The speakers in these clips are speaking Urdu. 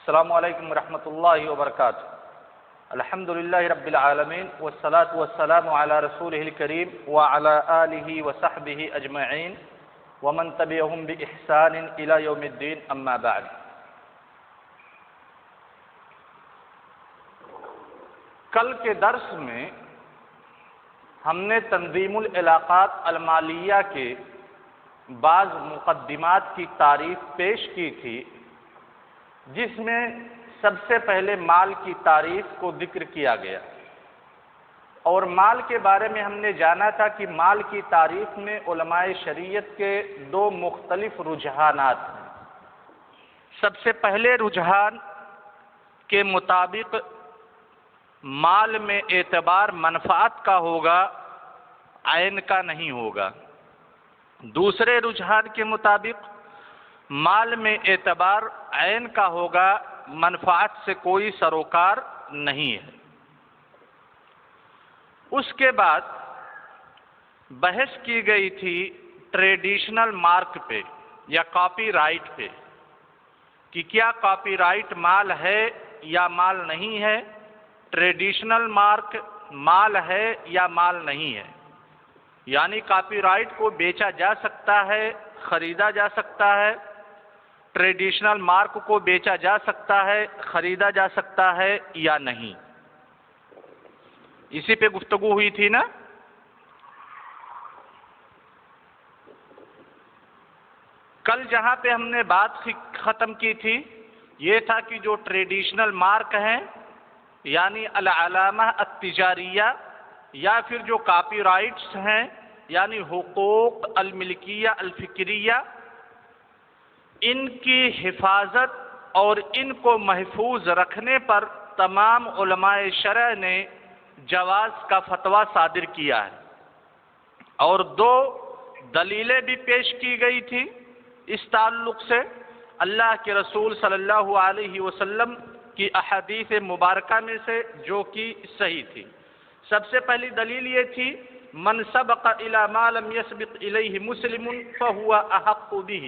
السلام علیکم ورحمۃ اللہ وبرکاتہ۔ الحمد للہ رب العالمین والصلاة والسلام علی رسولہ الکریم وعلی آلہ وصحبہ اجمعین ومن تبعہم بإحسان الی یوم الدین، اما بعد۔ کل کے درس میں ہم نے تنظیم العلاقات المالیہ کے بعض مقدمات کی تعریف پیش کی تھی، جس میں سب سے پہلے مال کی تعریف کو ذکر کیا گیا، اور مال کے بارے میں ہم نے جانا تھا کہ مال کی تعریف میں علماء شریعت کے دو مختلف رجحانات ہیں۔ سب سے پہلے رجحان کے مطابق مال میں اعتبار منفعت کا ہوگا، عین کا نہیں ہوگا۔ دوسرے رجحان کے مطابق مال میں اعتبار عین کا ہوگا، منفعت سے کوئی سروکار نہیں ہے۔ اس کے بعد بحث کی گئی تھی ٹریڈیشنل مارک پہ یا کاپی رائٹ پہ، کہ کیا کاپی رائٹ مال ہے یا مال نہیں ہے، ٹریڈیشنل مارک مال ہے یا مال نہیں ہے، یعنی کاپی رائٹ کو بیچا جا سکتا ہے، خریدا جا سکتا ہے، ٹریڈیشنل مارک کو بیچا جا سکتا ہے، خریدا جا سکتا ہے یا نہیں۔ اسی پہ گفتگو ہوئی تھی نا۔ کل جہاں پہ ہم نے بات ختم کی تھی یہ تھا کہ جو ٹریڈیشنل مارک ہیں، یعنی العلامہ التجاریہ، یا پھر جو کاپی رائٹس ہیں یعنی حقوق الملکیہ الفکریہ، ان کی حفاظت اور ان کو محفوظ رکھنے پر تمام علماء شرع نے جواز کا فتویٰ صادر کیا ہے، اور دو دلیلیں بھی پیش کی گئی تھی اس تعلق سے اللہ کے رسول صلی اللہ علیہ وسلم کی احادیث مبارکہ میں سے، جو کہ صحیح تھی۔ سب سے پہلی دلیل یہ تھی من سبق الی ما لم یسبق الیہ مسلم فہو احق بہ،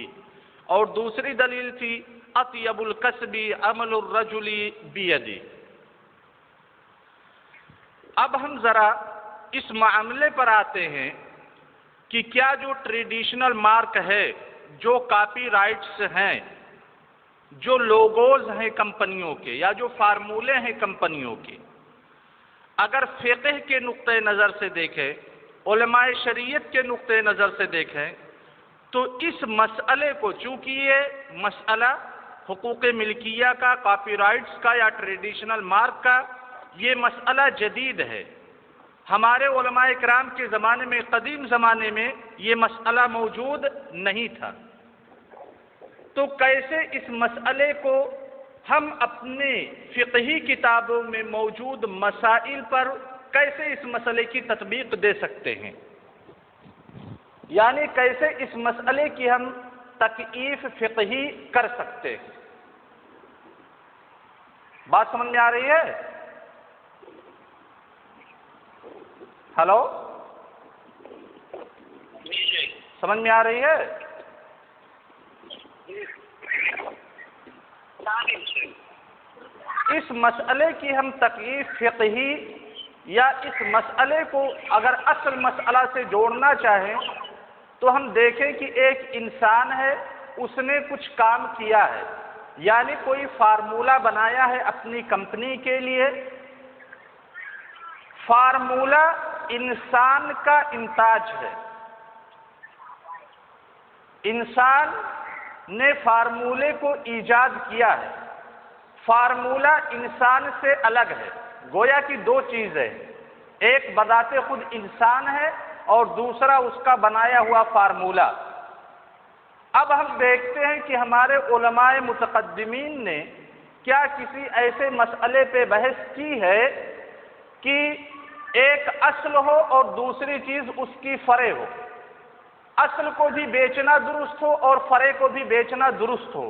اور دوسری دلیل تھی اطیب الکسب عمل الرجل بیدہ۔ اب ہم ذرا اس معاملے پر آتے ہیں کہ کیا جو ٹریڈیشنل مارک ہے، جو کاپی رائٹس ہیں، جو لوگوز ہیں کمپنیوں کے یا جو فارمولے ہیں کمپنیوں کے، اگر فقہ کے نقطہ نظر سے دیکھیں، علماء شریعت کے نقطہ نظر سے دیکھیں، تو اس مسئلے کو، چونکہ یہ مسئلہ حقوق ملکیہ کا، کاپی رائٹس کا یا ٹریڈیشنل مارک کا، یہ مسئلہ جدید ہے۔ ہمارے علماء کرام کے زمانے میں، قدیم زمانے میں یہ مسئلہ موجود نہیں تھا، تو کیسے اس مسئلے کو ہم اپنے فقہی کتابوں میں موجود مسائل پر کیسے اس مسئلے کی تطبیق دے سکتے ہیں، یعنی کیسے اس مسئلے کی ہم تکییف فقہی کر سکتے ہیں۔ بات سمجھ میں آ رہی ہے؟ ہلو، سمجھ میں آ رہی ہے؟ اس مسئلے کی ہم تکییف فقہی یا اس مسئلے کو اگر اصل مسئلہ سے جوڑنا چاہیں تو ہم دیکھیں کہ ایک انسان ہے، اس نے کچھ کام کیا ہے، یعنی کوئی فارمولہ بنایا ہے اپنی کمپنی کے لیے۔ فارمولہ انسان کا انتاج ہے، انسان نے فارمولے کو ایجاد کیا ہے، فارمولہ انسان سے الگ ہے، گویا کہ دو چیزیں، ایک بذات خود انسان ہے اور دوسرا اس کا بنایا ہوا فارمولہ۔ اب ہم دیکھتے ہیں کہ ہمارے علماء متقدمین نے کیا کسی ایسے مسئلے پہ بحث کی ہے کہ ایک اصل ہو اور دوسری چیز اس کی فرع ہو، اصل کو بھی بیچنا درست ہو اور فرع کو بھی بیچنا درست ہو۔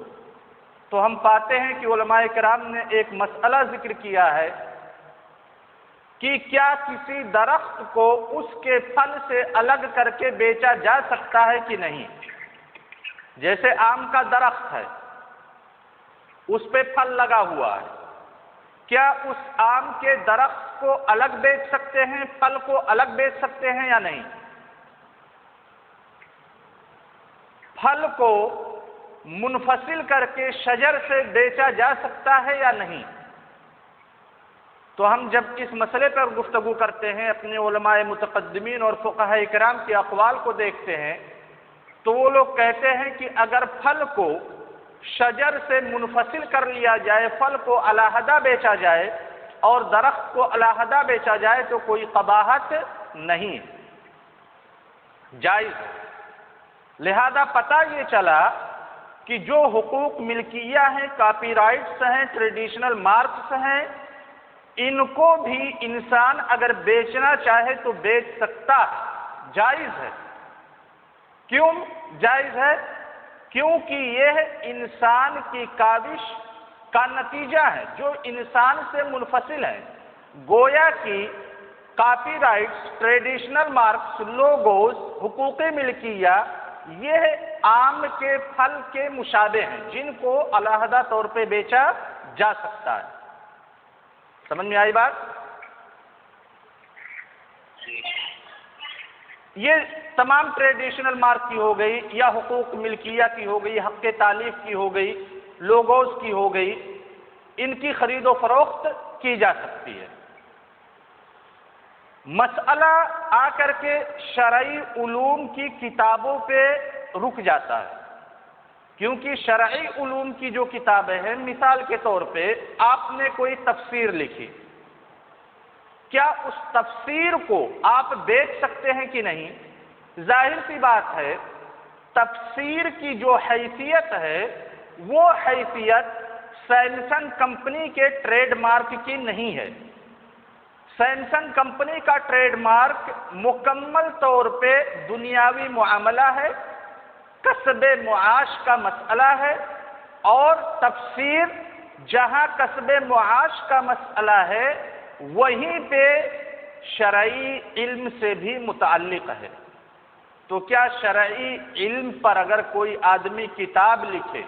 تو ہم پاتے ہیں کہ علماء کرام نے ایک مسئلہ ذکر کیا ہے کہ کیا کسی درخت کو اس کے پھل سے الگ کر کے بیچا جا سکتا ہے کہ نہیں۔ جیسے آم کا درخت ہے، اس پہ پھل لگا ہوا ہے، کیا اس آم کے درخت کو الگ بیچ سکتے ہیں، پھل کو الگ بیچ سکتے ہیں یا نہیں؟ پھل کو منفصل کر کے شجر سے بیچا جا سکتا ہے یا نہیں؟ تو ہم جب اس مسئلے پر گفتگو کرتے ہیں، اپنے علماء متقدمین اور فقہاء کرام کے اقوال کو دیکھتے ہیں، تو وہ لوگ کہتے ہیں کہ اگر پھل کو شجر سے منفصل کر لیا جائے، پھل کو علیحدہ بیچا جائے اور درخت کو علیحدہ بیچا جائے تو کوئی قباحت نہیں، جائز ہے۔ لہذا پتہ یہ چلا کہ جو حقوق ملکیہ ہیں، کاپی رائٹس ہیں، ٹریڈیشنل مارکس ہیں، ان کو بھی انسان اگر بیچنا چاہے تو بیچ سکتا ہے، جائز ہے۔ کیوں جائز ہے؟ کیونکہ یہ انسان کی کاوش کا نتیجہ ہے جو انسان سے منفصل ہے۔ گویا کہ copy rights, traditional marks, logos, حقوق ملکیہ یہ آم کے پھل کے مشابہ ہیں جن کو علیحدہ طور پہ بیچا جا سکتا ہے۔ سمجھ میں آئی بات؟ یہ تمام ٹریڈیشنل مارک کی ہو گئی یا حقوق ملکیہ کی ہو گئی، حق تالیف کی ہو گئی، لوگوز کی ہو گئی، ان کی خرید و فروخت کی جا سکتی ہے۔ مسئلہ آ کر کے شرعی علوم کی کتابوں پہ رک جاتا ہے، کیونکہ شرعی علوم کی جو کتابیں ہیں، مثال کے طور پہ آپ نے کوئی تفسیر لکھی، کیا اس تفسیر کو آپ بیچ سکتے ہیں کہ نہیں؟ ظاہر سی بات ہے، تفسیر کی جو حیثیت ہے وہ حیثیت سیمسنگ کمپنی کے ٹریڈ مارک کی نہیں ہے۔ سیمسنگ کمپنی کا ٹریڈ مارک مکمل طور پہ دنیاوی معاملہ ہے، کسب معاش کا مسئلہ ہے، اور تفسیر جہاں کسب معاش کا مسئلہ ہے وہیں پہ شرعی علم سے بھی متعلق ہے۔ تو کیا شرعی علم پر اگر کوئی آدمی کتاب لکھے،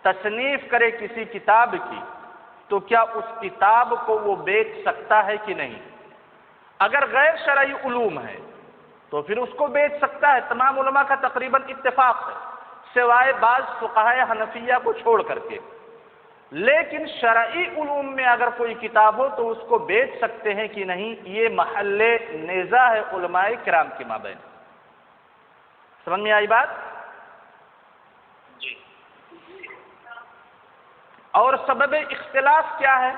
تصنیف کرے کسی کتاب کی، تو کیا اس کتاب کو وہ بیچ سکتا ہے کہ نہیں؟ اگر غیر شرعی علوم ہے تو پھر اس کو بیچ سکتا ہے، تمام علماء کا تقریباً اتفاق ہے سوائے بعض فقہائے حنفیہ کو چھوڑ کر کے۔ لیکن شرعی علوم میں اگر کوئی کتاب ہو تو اس کو بیچ سکتے ہیں کہ نہیں، یہ محل نزاع ہے علماء کرام کے مابین۔ سمجھ میں آئی بات؟ اور سبب اختلاف کیا ہے؟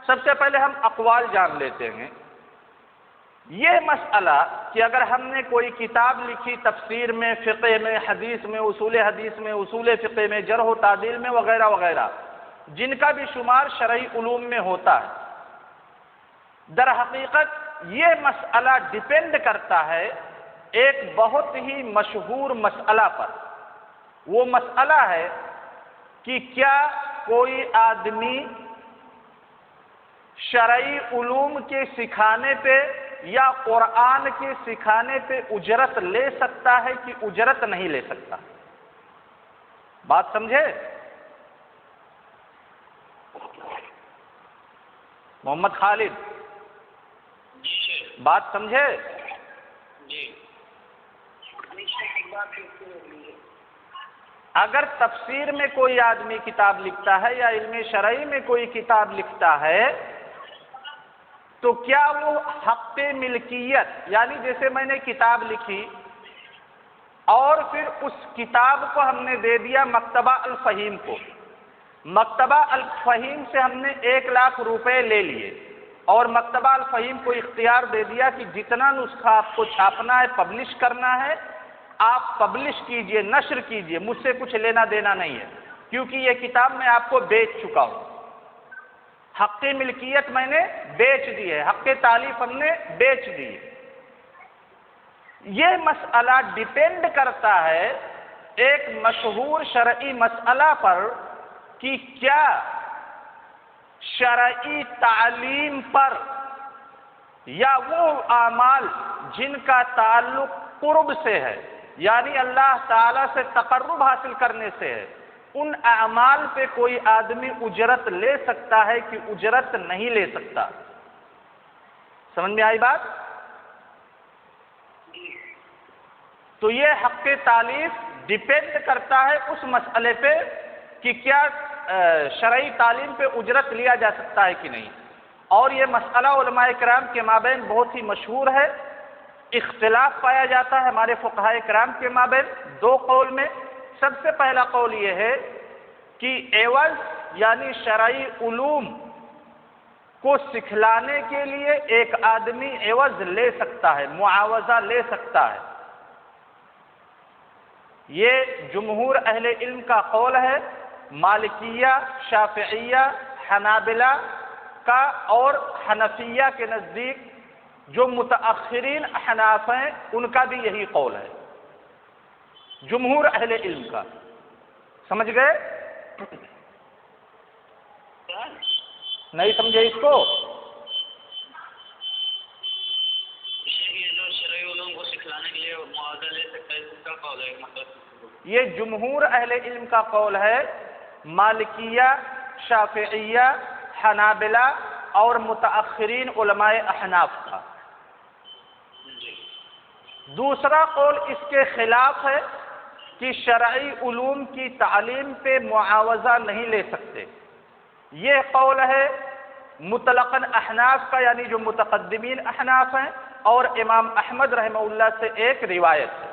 سب سے پہلے ہم اقوال جان لیتے ہیں۔ یہ مسئلہ کہ اگر ہم نے کوئی کتاب لکھی تفسیر میں، فقہ میں، حدیث میں، حدیث میں، اصول فقہ میں، جرح و تعدیل میں، وغیرہ وغیرہ، جن کا بھی شمار شرعی علوم میں ہوتا ہے، در حقیقت یہ مسئلہ ڈیپینڈ کرتا ہے ایک بہت ہی مشہور مسئلہ پر۔ وہ مسئلہ ہے کہ کیا کوئی آدمی شرعی علوم کے سکھانے پہ یا قرآن کے سکھانے پہ اجرت لے سکتا ہے کہ اجرت نہیں لے سکتا؟ بات سمجھے؟ محمد خالد، بات سمجھے؟ اگر تفسیر میں کوئی آدمی کتاب لکھتا ہے یا علم شرعی میں کوئی کتاب لکھتا ہے تو کیا وہ حق ملکیت، یعنی جیسے میں نے کتاب لکھی اور پھر اس کتاب کو ہم نے دے دیا مکتبہ الفہیم کو، مکتبہ الفہیم سے ہم نے 1,00,000 روپے لے لیے اور مکتبہ الفہیم کو اختیار دے دیا کہ جتنا نسخہ آپ کو چھاپنا ہے، پبلش کرنا ہے، آپ پبلش کیجئے، نشر کیجئے، مجھ سے کچھ لینا دینا نہیں ہے، کیونکہ یہ کتاب میں آپ کو بیچ چکا ہوں، حق ملکیت میں نے بیچ دی ہے، حق تالیف ہم نے بیچ دی ہے۔ یہ مسئلہ ڈیپینڈ کرتا ہے ایک مشہور شرعی مسئلہ پر کہ کیا شرعی تعلیم پر یا وہ اعمال جن کا تعلق قرب سے ہے، یعنی اللہ تعالی سے تقرب حاصل کرنے سے ہے، ان اعمال پہ کوئی آدمی اجرت لے سکتا ہے کہ اجرت نہیں لے سکتا؟ سمجھ میں آئی بات؟ تو یہ حق تعلیف ڈیپینڈ کرتا ہے اس مسئلے پہ کہ کیا شرعی تعلیم پہ اجرت لیا جا سکتا ہے کہ نہیں. اور یہ مسئلہ علماء کرام کے مابین بہت ہی مشہور ہے. اختلاف پایا جاتا ہے ہمارے فقہائے کرام کے مابین دو قول میں. سب سے پہلا قول یہ ہے کہ عوض یعنی شرعی علوم کو سکھلانے کے لیے ایک آدمی عوض لے سکتا ہے، معاوضہ لے سکتا ہے. یہ جمہور اہل علم کا قول ہے. مالکیہ، شافعیہ، حنابلہ کا اور حنفیہ کے نزدیک جو متأخرین احناف ہیں ان کا بھی یہی قول ہے، جمہور اہل علم کا. سمجھ گئے؟ نہیں سمجھے اس کو؟ جو شرعی علوم کو سکھلانے کے لیے معاوضہ لے سکتا ہے اس کا قول ہے. مطلب یہ جمہور اہل علم کا قول ہے، مالکیہ، شافعیہ، حنابلہ اور متأخرین علماء احناف کا. دوسرا قول اس کے خلاف ہے کہ شرعی علوم کی تعلیم پہ معاوضہ نہیں لے سکتے. یہ قول ہے مطلقاً احناف کا، یعنی جو متقدمین احناف ہیں، اور امام احمد رحمہ اللہ سے ایک روایت ہے.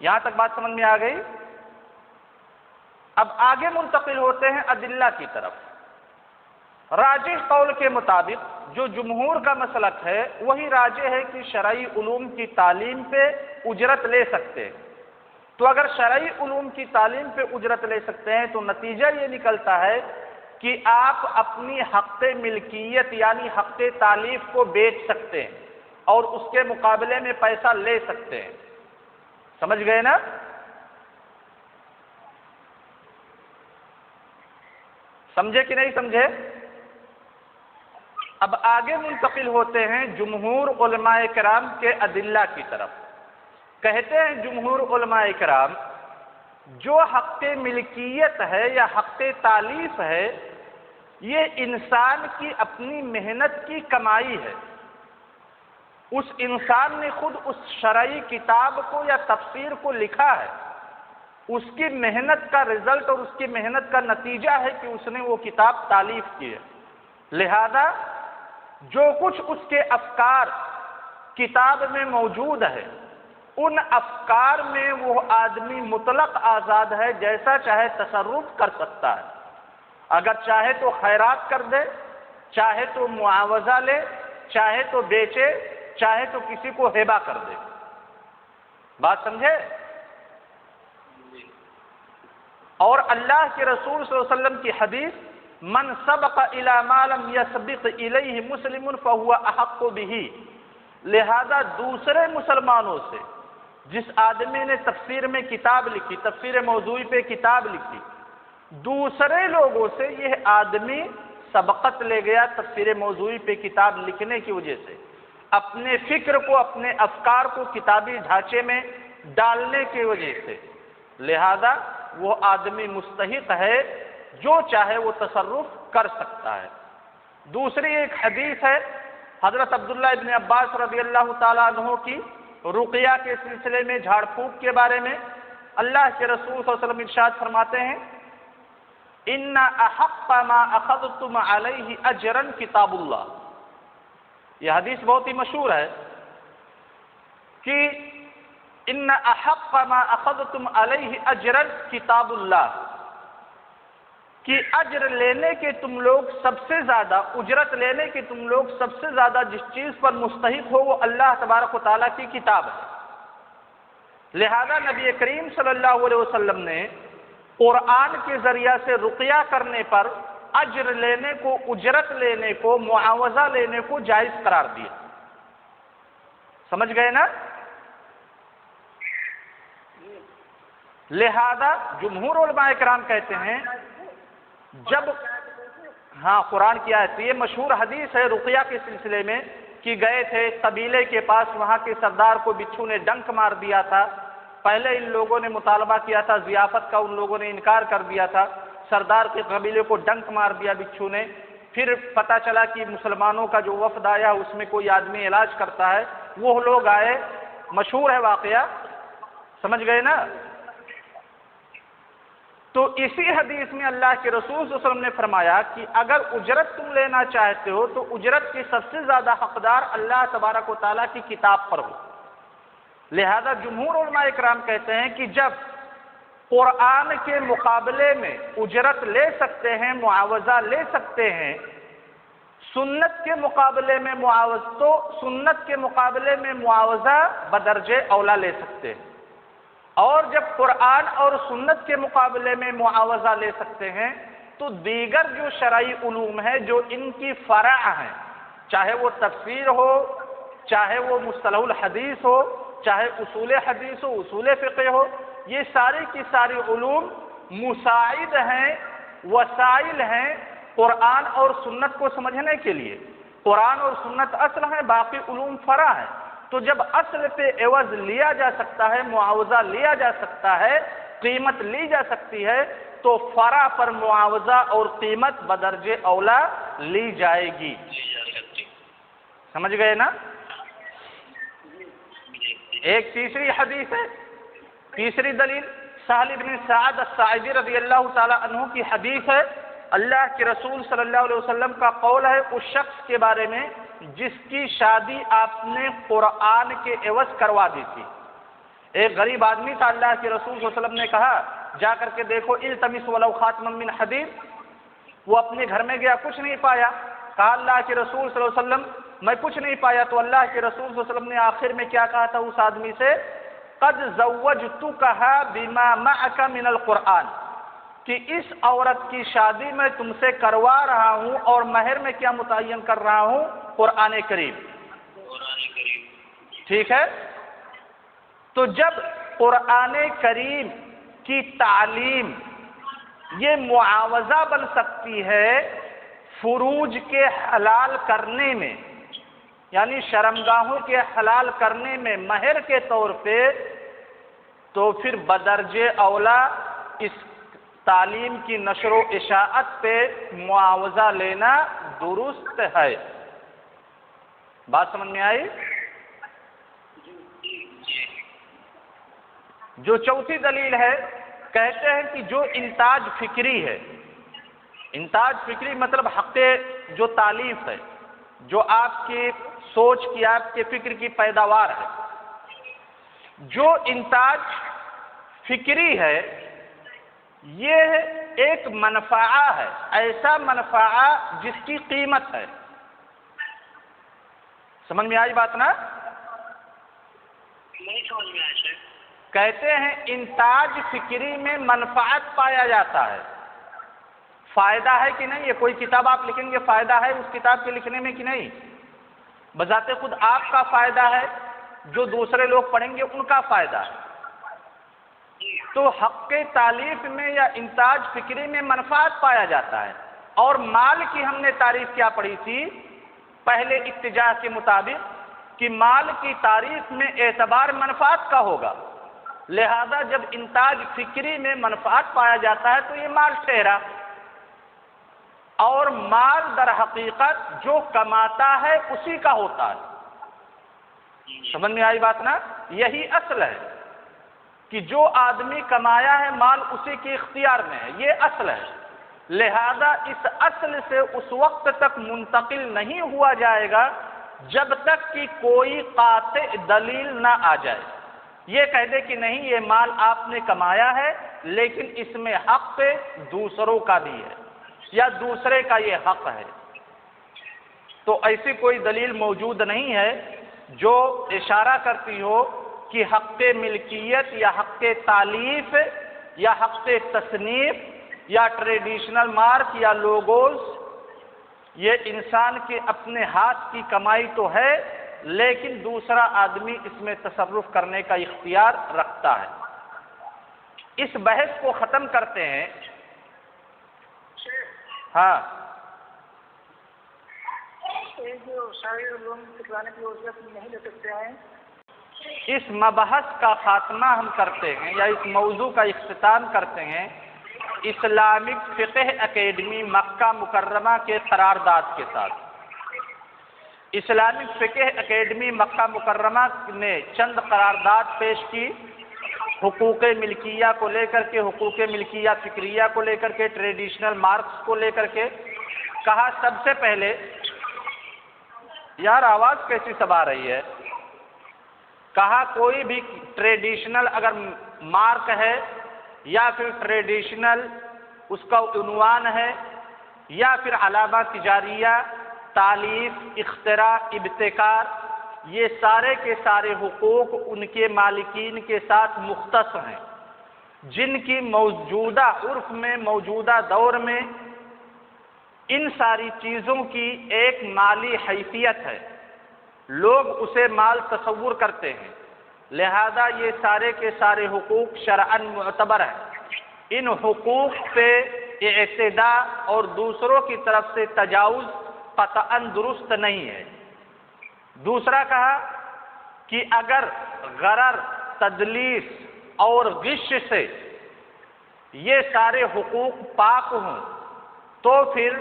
یہاں تک بات سمجھ میں آ گئی؟ اب آگے منتقل ہوتے ہیں ادلہ کی طرف. راجح قول کے مطابق جو جمہور کا مسلک ہے وہی راجح ہے کہ شرعی علوم کی تعلیم پہ اجرت لے سکتے ہیں. تو اگر شرعی علوم کی تعلیم پہ اجرت لے سکتے ہیں تو نتیجہ یہ نکلتا ہے کہ آپ اپنی حق ملکیت یعنی حق تالیف کو بیچ سکتے ہیں اور اس کے مقابلے میں پیسہ لے سکتے ہیں. سمجھ گئے نا؟ سمجھے کہ نہیں سمجھے؟ اب آگے منتقل ہوتے ہیں جمہور علماء کرام کے ادلہ کی طرف. کہتے ہیں جمہور علماء کرام جو حق ملکیت ہے یا حق تالیف ہے یہ انسان کی اپنی محنت کی کمائی ہے. اس انسان نے خود اس شرعی کتاب کو یا تفسیر کو لکھا ہے. اس کی محنت کا رزلٹ اور اس کی محنت کا نتیجہ ہے کہ اس نے وہ کتاب تالیف کی ہے. لہذا جو کچھ اس کے افکار کتاب میں موجود ہے ان افکار میں وہ آدمی مطلق آزاد ہے، جیسا چاہے تصرف کر سکتا ہے. اگر چاہے تو خیرات کر دے، چاہے تو معاوضہ لے، چاہے تو بیچے، چاہے تو کسی کو ہبہ کر دے. بات سمجھے؟ اور اللہ کے رسول صلی اللہ علیہ وسلم کی حدیث من سبق الی ما لم یسبق الیہ مسلم فہو احق بہ. لہذا دوسرے مسلمانوں سے جس آدمی نے تفسیر میں کتاب لکھی، تفسیر موضوعی پہ کتاب لکھی، دوسرے لوگوں سے یہ آدمی سبقت لے گیا تفسیر موضوعی پہ کتاب لکھنے کی وجہ سے، اپنے فکر کو، اپنے افکار کو کتابی ڈھانچے میں ڈالنے کی وجہ سے. لہذا وہ آدمی مستحق ہے، جو چاہے وہ تصرف کر سکتا ہے. دوسری ایک حدیث ہے حضرت عبداللہ ابن عباس رضی اللہ تعالیٰ عنہ کی رقیہ کے سلسلے میں، جھاڑ پھونک کے بارے میں. اللہ کے رسول صلی اللہ علیہ وسلم ارشاد فرماتے ہیں ان احق ما اخذتم علیہ اجرا کتاب اللہ. یہ حدیث بہت ہی مشہور ہے کہ ان احق ما اخذتم علیہ اجرا کتاب اللہ، کہ اجر لینے کے تم لوگ سب سے زیادہ، اجرت لینے کے تم لوگ سب سے زیادہ جس چیز پر مستحق ہو وہ اللہ تبارک و تعالیٰ کی کتاب ہے. لہذا نبی کریم صلی اللہ علیہ وسلم نے قرآن کے ذریعہ سے رقیہ کرنے پر اجر لینے کو، اجرت لینے کو، معاوضہ لینے کو جائز قرار دیا. سمجھ گئے نا؟ لہذا جمہور علماء کرام کہتے ہیں جب ہاں قرآن کی آیت، یہ مشہور حدیث ہے رقیہ کے سلسلے میں کہ گئے تھے قبیلے کے پاس، وہاں کے سردار کو بچھو نے ڈنک مار دیا تھا، پہلے ان لوگوں نے مطالبہ کیا تھا ضیافت کا، ان لوگوں نے انکار کر دیا تھا، سردار کے قبیلے کو ڈنک مار دیا بچھو نے. پھر پتہ چلا کہ مسلمانوں کا جو وفد آیا اس میں کوئی آدمی علاج کرتا ہے، وہ لوگ آئے، مشہور ہے واقعہ، سمجھ گئے نا. تو اسی حدیث میں اللہ کے رسول صلی اللہ علیہ وسلم نے فرمایا کہ اگر اجرت تم لینا چاہتے ہو تو اجرت کی سب سے زیادہ حقدار اللہ تبارک و تعالیٰ کی کتاب پر ہو. لہذا جمہور علماء اکرام کہتے ہیں کہ جب قرآن کے مقابلے میں اجرت لے سکتے ہیں، معاوضہ لے سکتے ہیں، سنت کے مقابلے میں تو سنت کے مقابلے میں معاوضہ بدرجہ اولا لے سکتے ہیں. اور جب قرآن اور سنت کے مقابلے میں معاوضہ لے سکتے ہیں تو دیگر جو شرعی علوم ہے جو ان کی فرع ہیں، چاہے وہ تفسیر ہو، چاہے وہ مصطلح الحدیث ہو، چاہے اصول حدیث ہو، اصول فقہ ہو، یہ ساری کی ساری علوم مساعد ہیں، وسائل ہیں قرآن اور سنت کو سمجھنے کے لیے. قرآن اور سنت اصل ہیں، باقی علوم فرع ہیں. تو جب اصل پہ عوض لیا جا سکتا ہے، معاوضہ لیا جا سکتا ہے، قیمت لی جا سکتی ہے، تو فرع پر معاوضہ اور قیمت بدرجہ اولا لی جائے گی. سمجھ گئے نا؟ ایک تیسری حدیث ہے، تیسری دلیل سہل بن سعد الساعدی رضی اللہ تعالی عنہ کی حدیث ہے. اللہ کے رسول صلی اللہ علیہ وسلم کا قول ہے اس شخص کے بارے میں جس کی شادی آپ نے قرآن کے عوض کروا دی تھی. ایک غریب آدمی تھا، اللہ کے رسول صلی اللہ علیہ وسلم نے کہا جا کر کے دیکھو التمس ولو خاتما من حدید. وہ اپنے گھر میں گیا، کچھ نہیں پایا. کہا اللہ کے رسول صلی اللہ علیہ وسلم میں کچھ نہیں پایا. تو اللہ کے رسول صلی اللہ علیہ وسلم نے آخر میں کیا کہا تھا اس آدمی سے؟ قد زوجتکھا بما معک من القرآن، کہ اس عورت کی شادی میں تم سے کروا رہا ہوں اور مہر میں کیا متعین کر رہا ہوں؟ قرآن کریم. ٹھیک ہے. تو جب قرآن کریم کی تعلیم یہ معاوضہ بن سکتی ہے فروج کے حلال کرنے میں، یعنی شرمگاہوں کے حلال کرنے میں مہر کے طور پہ، تو پھر بدرجہ اولا اس تعلیم کی نشر و اشاعت پہ معاوضہ لینا درست ہے. بات سمجھ میں آئی؟ جو چوتھی دلیل ہے، کہتے ہیں کہ جو انتاج فکری ہے، انتاج فکری مطلب حق جو تالیف ہے، جو آپ کی سوچ کی، آپ کے فکر کی پیداوار ہے، جو انتاج فکری ہے یہ ایک منفعہ ہے، ایسا منفعہ جس کی قیمت ہے. سمجھ میں آئی بات نا؟ نہیں سمجھ میں آیا شیخ. کہتے ہیں انتاج فکری میں منفعت پایا جاتا ہے. فائدہ ہے کہ نہیں؟ یہ کوئی کتاب آپ لکھیں گے، فائدہ ہے اس کتاب کے لکھنے میں کہ نہیں؟ بذات خود آپ کا فائدہ ہے، جو دوسرے لوگ پڑھیں گے ان کا فائدہ ہے. تو حق تالیف میں یا انتاج فکری میں منفعت پایا جاتا ہے. اور مال کی ہم نے تعریف کیا پڑھی تھی پہلے اتجاہ کے مطابق کہ مال کی تعریف میں اعتبار منفعت کا ہوگا. لہذا جب انتاج فکری میں منفعت پایا جاتا ہے تو یہ مال ٹھہرا. اور مال در حقیقت جو کماتا ہے اسی کا ہوتا ہے. سمجھ میں آئی بات نا؟ یہی اصل ہے کہ جو آدمی کمایا ہے مال اسی کے اختیار میں ہے، یہ اصل ہے. لہذا اس اصل سے اس وقت تک منتقل نہیں ہوا جائے گا جب تک کہ کوئی قاطع دلیل نہ آ جائے. یہ کہہ دے کہ نہیں یہ مال آپ نے کمایا ہے لیکن اس میں حق دوسروں کا بھی ہے یا دوسرے کا یہ حق ہے، تو ایسی کوئی دلیل موجود نہیں ہے جو اشارہ کرتی ہو کہ حق ملکیت یا حق تالیف یا حق تصنیف یا ٹریڈیشنل مارک یا لوگوز یہ انسان کے اپنے ہاتھ کی کمائی تو ہے لیکن دوسرا آدمی اس میں تصرف کرنے کا اختیار رکھتا ہے. اس بحث کو ختم کرتے ہیں. ہاں جو سارے علوم سکھلانے کی وجہ نہیں لے سکتے ہیں اس مبحث کا خاتمہ ہم کرتے ہیں یا اس موضوع کا اختتام کرتے ہیں اسلامک فقہ اکیڈمی مکہ مکرمہ کے قرارداد کے ساتھ۔ اسلامک فقہ اکیڈمی مکہ مکرمہ نے چند قرارداد پیش کی، حقوق ملکیہ کو لے کر کے، حقوق ملکیہ فکریہ کو لے کر کے، ٹریڈیشنل مارکس کو لے کر کے۔ کہا سب سے پہلے، یار آواز کیسی سب آ رہی ہے؟ کہا کوئی بھی ٹریڈیشنل اگر مارک ہے یا پھر ٹریڈیشنل اس کا عنوان ہے یا پھر علامہ تجاریہ، تالیف، اختراع، ابتکار، یہ سارے کے سارے حقوق ان کے مالکین کے ساتھ مختص ہیں، جن کی موجودہ عرف میں، موجودہ دور میں ان ساری چیزوں کی ایک مالی حیثیت ہے، لوگ اسے مال تصور کرتے ہیں، لہذا یہ سارے کے سارے حقوق شرعاً معتبر ہیں۔ ان حقوق پہ اعتداء اور دوسروں کی طرف سے تجاوز قطعاً درست نہیں ہے۔ دوسرا کہا کہ اگر غرر، تدلیس اور غش سے یہ سارے حقوق پاک ہوں تو پھر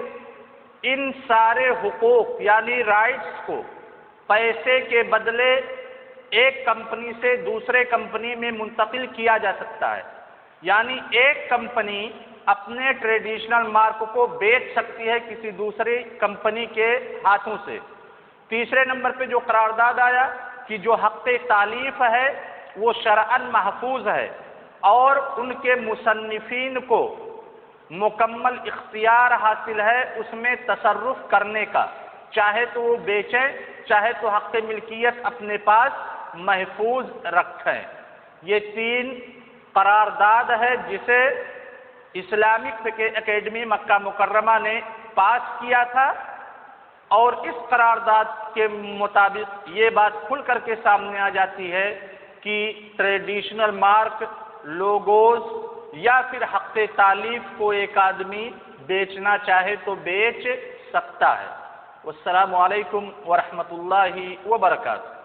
ان سارے حقوق یعنی رائٹس کو پیسے کے بدلے ایک کمپنی سے دوسرے کمپنی میں منتقل کیا جا سکتا ہے، یعنی ایک کمپنی اپنے ٹریڈیشنل مارک کو بیچ سکتی ہے کسی دوسری کمپنی کے ہاتھوں سے۔ تیسرے نمبر پہ جو قرارداد آیا کہ جو حق تالیف ہے وہ شرعاً محفوظ ہے اور ان کے مصنفین کو مکمل اختیار حاصل ہے اس میں تصرف کرنے کا، چاہے تو وہ بیچیں چاہے تو حق ملکیت اپنے پاس محفوظ رکھیں۔ یہ تین قرارداد ہے جسے اسلامک فقہ اکیڈمی مکہ مکرمہ نے پاس کیا تھا، اور اس قرارداد کے مطابق یہ بات کھل کر کے سامنے آ جاتی ہے کہ ٹریڈیشنل مارک، لوگوز یا پھر حق تالیف کو ایک آدمی بیچنا چاہے تو بیچ سکتا ہے۔ والسلام علیکم ورحمۃ اللہ وبرکاتہ۔